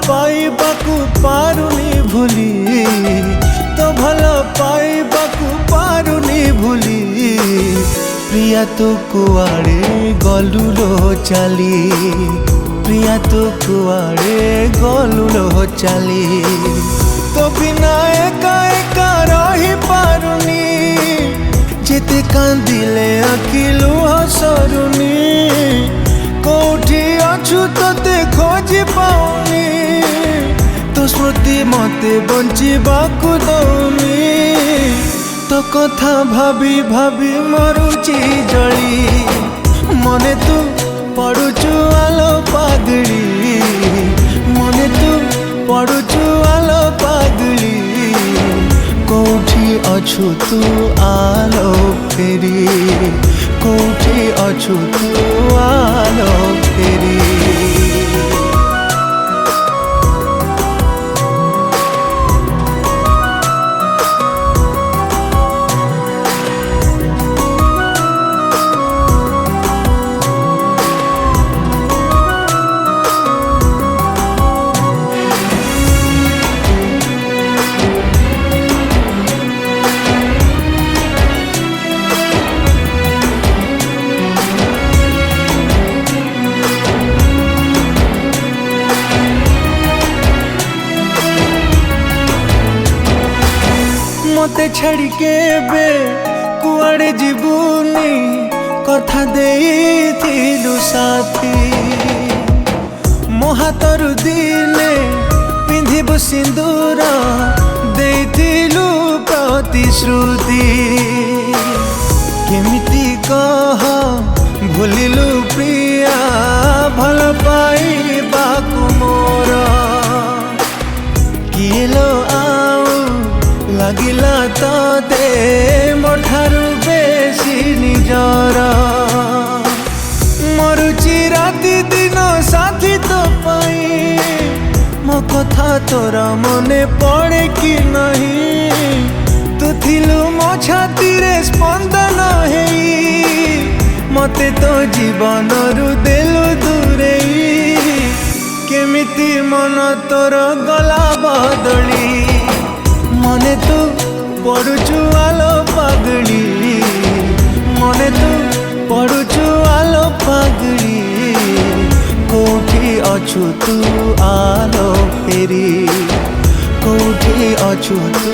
पाइबाकू पारुनी भूली तो भल पाइबाकू पारुनी भूली प्रिया तो कुआड़े गलु लो चली प्रिया तो कुआड़े गलु लो चली तो बिना एका एका रही पारुनी जेते कांदिले अखिलु हसरुनी कोठी अछु तोते खोजी पाऊनी तो स्मृति मते बंचिबाकू दौनी तो कथा भाभी भाभी मरुची जली मने तू पड़ुचु आलो पागली मने तू पड़ुचु आलो पागली कोठी अछु तू आलो फेरी कोठी अछु तू आलो फेरी मते छड़ी के बे कुआड़े जीवुनी कथा देइथिलु साथी मो हातर दिने पिंधिबु सिंदूर देइथिलु प्रतिश्रुति केमिति कह भूलिलु प्रिया भल पाइबाकू मोर किलो लगिला ते मोठारू बेसी निजर मरुची राति दिन साथी तो पाई मो कथा तोरा मने पड़े कि नहीं तू थिलु मो छाती रे स्पंदन हेई मते तो जीवन रु देलु दूरेई केमिति मन तोर गला बदली मने तू पड़ुचु आलो पागली मने तू पड़ुचु आलो पागली कोठी अछु तू आलो फेरी कोठी अछु तू